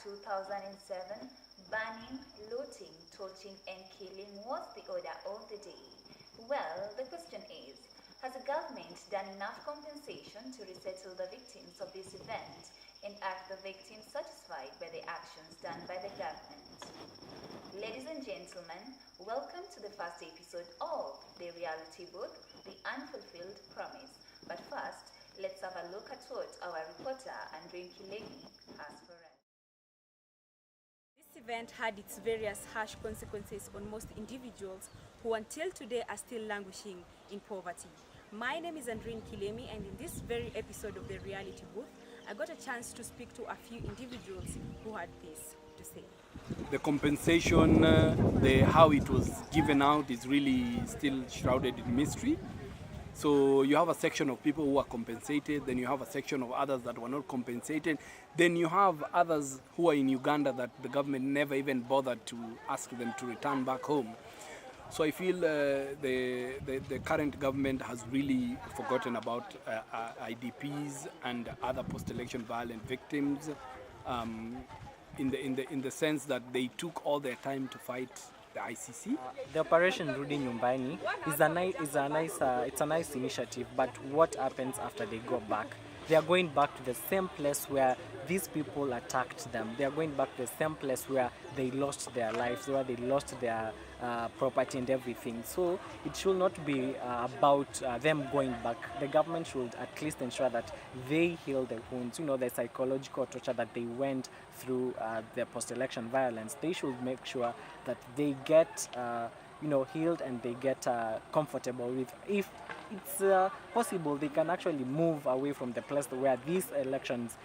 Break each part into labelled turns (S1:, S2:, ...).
S1: 2007, banning, looting, torching and killing was the order of the day. Well, the question is, has the government done enough compensation to resettle the victims of this event, and are the victims satisfied by the actions done by the government? Ladies and gentlemen, welcome to the first episode of The Reality Booth, The Unfulfilled Promise. But first, let's have a look at what our reporter Andrin Kilemi has for us.
S2: This event had its various harsh consequences on most individuals who until today are still languishing in poverty. My name is Andrin Kilemi, and in this very episode of The Reality Booth, I got a chance to speak to a few individuals who had this to say.
S3: The compensation, how it was given out is really still shrouded in mystery. So you have a section of people who are compensated, then you have a section of others that were not compensated, then you have others who are in Uganda that the government never even bothered to ask them to return back home. So I feel the current government has really forgotten about IDPs and other post-election violent victims, in the sense that they took all their time to fight the ICC.
S4: The Operation Rudi Nyumbani it's a nice initiative, but what happens after they go back? They are going back to the same place where these people attacked them. They are going back to the same place where they lost their lives, where they lost their property and everything. So it should not be about them going back. The government should at least ensure that they heal the wounds, the psychological torture that they went through the post-election violence. They should make sure that they get healed and they get comfortable with. If it's possible, they can actually move away from the place where these elections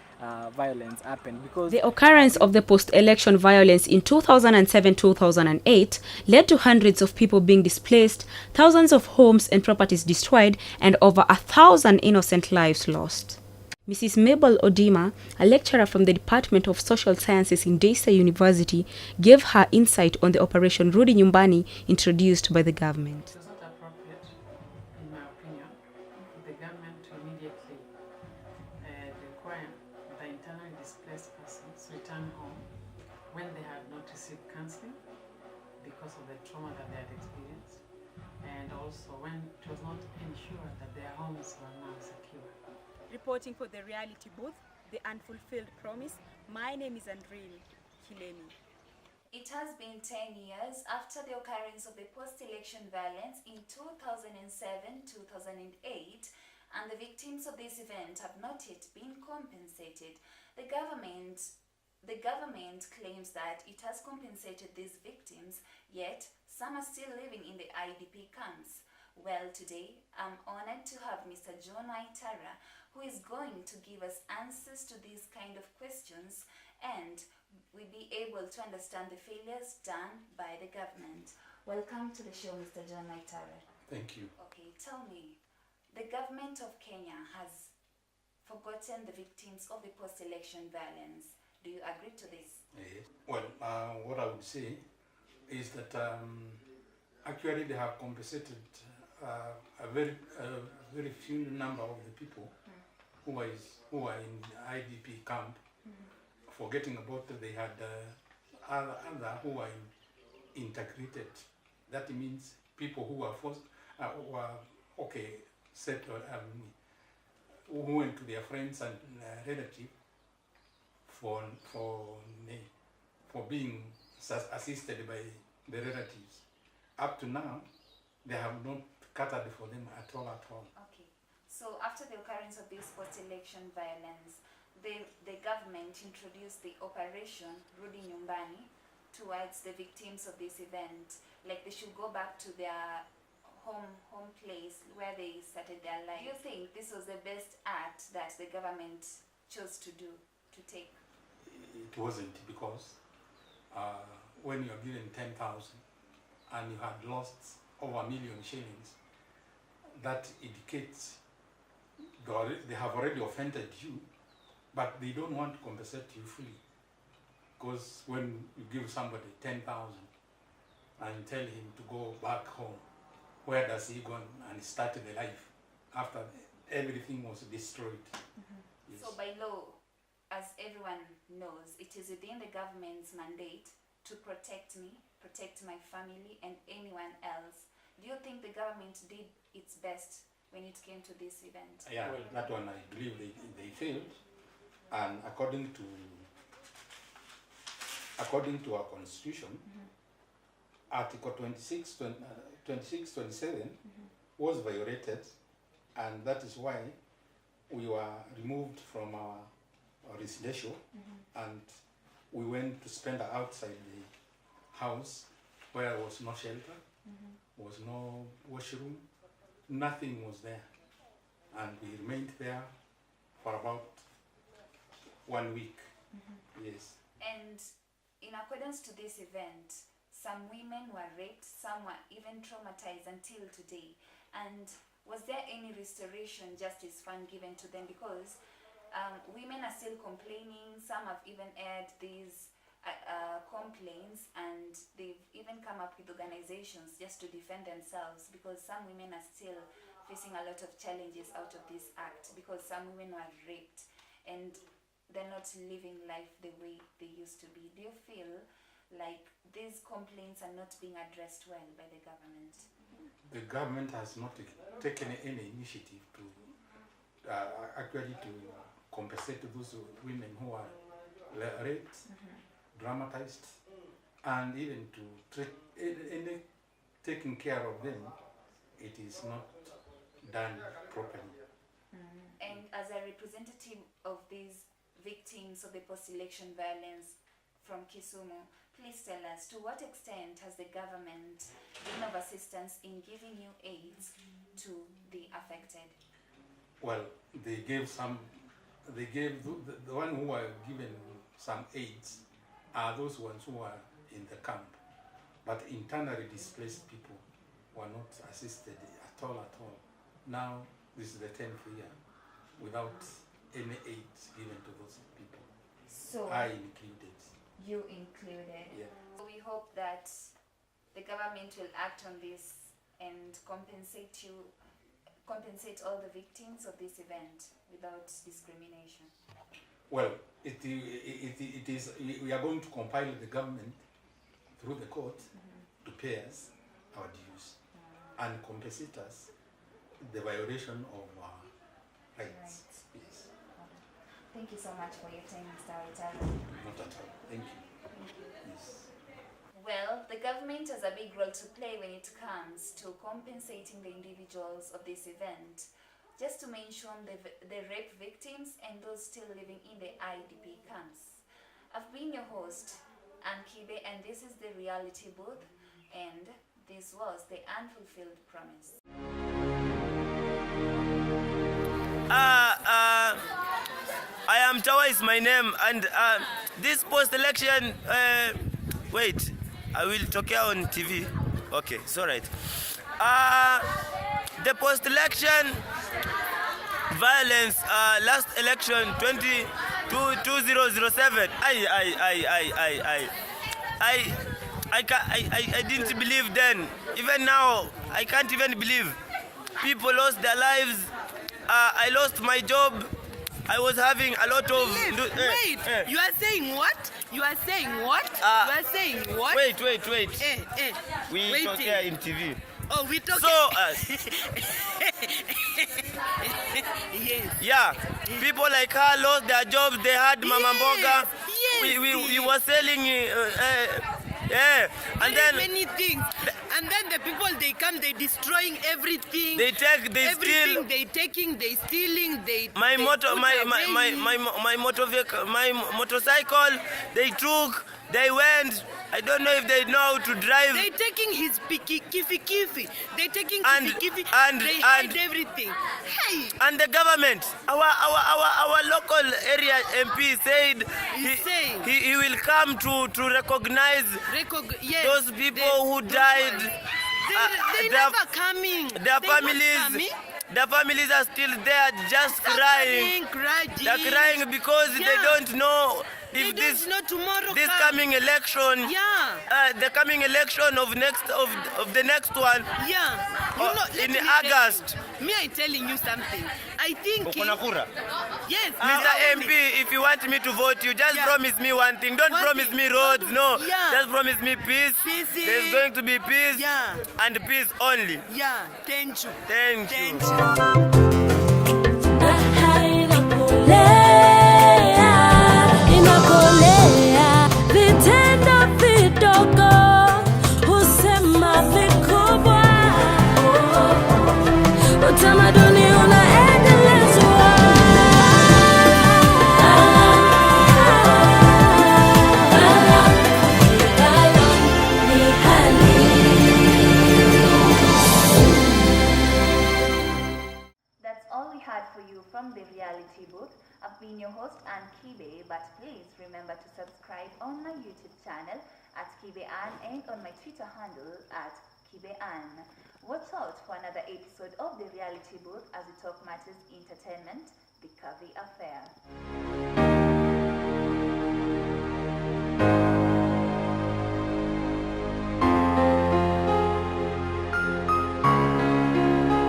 S4: violence happened. Because
S2: the occurrence of the post-election violence in 2007-2008 led to hundreds of people being displaced, thousands of homes and properties destroyed, and over 1,000 innocent lives lost. Mrs. Mabel Odima, a lecturer from the Department of Social Sciences in Daystar University, gave her insight on the Operation Rudi Nyumbani introduced by the government.
S5: It was not appropriate, in my opinion, for the government to immediately require the internally displaced persons to return home when they had not received counseling because of the trauma that they had experienced, and also when it was not ensured that their homes were now secure.
S2: Reporting for The Reality Booth, The Unfulfilled Promise, my name is Andrin Kilemi.
S1: It has been 10 years after the occurrence of the post-election violence in 2007-2008, and the victims of this event have not yet been compensated. The government claims that it has compensated these victims, yet some are still living in the IDP camps. Well, today I'm honored to have Mr. John Waitara, who is going to give us answers to these kind of questions, and we'll be able to understand the failures done by the government. Welcome to the show, Mr. John Waitara.
S6: Thank you.
S1: Okay, tell me, the government of Kenya has forgotten the victims of the post-election violence. Do you agree to this?
S6: Yes. Well, what I would say is that actually they have compensated a very few number of the people who are in the IDP camp, forgetting about that they had other who are integrated. That means people who are forced, who went to their friends and relatives for being assisted by the relatives. Up to now, they have not catered for them at all.
S1: Okay. So after the occurrence of this post-election violence, the government introduced the Operation Rudi Nyumbani towards the victims of this event. Like they should go back to their home place where they started their life. Do you think this was the best act that the government chose to take?
S6: It wasn't, because when you're given 10,000 and you had lost over 1 million shillings, that indicates they have already offended you, but they don't want to compensate you fully. Because when you give somebody 10,000 and tell him to go back home, where does he go and start the life after everything was destroyed? Yes.
S1: So by law, as everyone knows, it is within the government's mandate to protect me, protect my family, and anyone else. Do you think the government did its best when it came to this event?
S6: Yeah, well, that one I believe they failed, and according to our constitution, Article 26, 27 was violated, and that is why we were removed from our residential, and we went to spend outside the house where there was no shelter, was no washroom, nothing was there, and we remained there for about 1 week. Yes.
S1: And in accordance to this event, some women were raped, some were even traumatized until today. And was there any restoration justice fund given to them? Because women are still complaining, some have even aired these complaints, and they've even come up with organizations just to defend themselves, because some women are still facing a lot of challenges out of this act, because some women were raped and they're not living life the way they used to be. Do you feel like these complaints are not being addressed well by the government?
S6: The government has not taken any initiative to actually to compensate those women who are raped, dramatized, and even to taking care of them. It is not done properly.
S1: And as a representative of these victims of the post-election violence from Kisumu, please tell us, to what extent has the government been of assistance in giving you aids to the affected?
S6: Well, they gave the one who were given some aids are those ones who are in the camp, but internally displaced people were not assisted at all. Now this is the 10th year without any aids given to those people.
S1: So
S6: I included.
S1: You included.
S6: Yeah.
S1: So we hope that the government will act on this and compensate all the victims of this event without discrimination.
S6: Well, it is. We are going to compile the government through the court to pay us our dues and compensate us the violation of our rights. Yes.
S1: Thank you so much for your time, Mr. Waitara.
S6: Not at all. Thank you. Yes.
S1: Well, the government has a big role to play when it comes to compensating the individuals of this event. Just to mention the rape victims and those still living in the IDP camps. I've been your host, KIBE, and this is the Reality Booth, and this was the Unfulfilled Promise.
S7: I am Tawa is my name, and this post-election, wait, I will talk here on TV. Okay, it's all right. The post-election violence, last election 2007, I didn't believe then. Even now, I can't even believe. People lost their lives. I lost my job. I was having a lot of...
S8: Wait, you are saying what? You are saying what? You are saying what?
S7: Wait. We
S8: Waiting.
S7: talk here in TV.
S8: Oh, we talk...
S7: So,
S8: yes.
S7: yeah, people like her lost their jobs. They had Mama Mboga.
S8: Yes.
S7: We were selling... and then...
S8: many things. And then the people, they come, they destroying everything.
S7: They take, they
S8: everything
S7: steal.
S8: they taking, they stealing, they...
S7: My
S8: they
S7: motor,
S8: put
S7: my motor vehicle, my motorcycle, they took, they went. I don't know if they know how to drive.
S8: They taking his kifi. They taking
S7: And-
S8: kifi.
S7: and-
S8: They
S7: and-
S8: hide everything. Hey,
S7: And the government, our local area MP said he will come to recognize
S8: yes,
S7: those people who
S8: those
S7: died.
S8: ones. They
S7: their-
S8: never coming.
S7: Their
S8: They not
S7: families,
S8: coming.
S7: their families are still there, just crying.
S8: Crying.
S7: They're crying because they
S8: Yeah.
S7: don't know
S8: They
S7: if this
S8: don't know tomorrow
S7: this
S8: come.
S7: coming election,
S8: Yeah.
S7: the coming election of the next one,
S8: Yeah. let
S7: in
S8: me
S7: August.
S8: Me, I telling you something. I think. Yes,
S7: Mr. MP, if you want me to vote, you just promise me one thing. Don't promise me roads, no. Just promise me peace. There's going to be peace and peace only.
S8: Yeah, thank you.
S7: Thank you.
S9: Inakolea vitendo vidogo husema vikubwa, utamaduni unaendelezwa.
S1: That's all we had for you from the reality booth. I've been your host, Ann KIBE, but please remember to subscribe on my YouTube channel at KIBE Ann and on my Twitter handle at KIBE Ann. Watch out for another episode of the reality booth as we talk matters entertainment, the KIBE affair.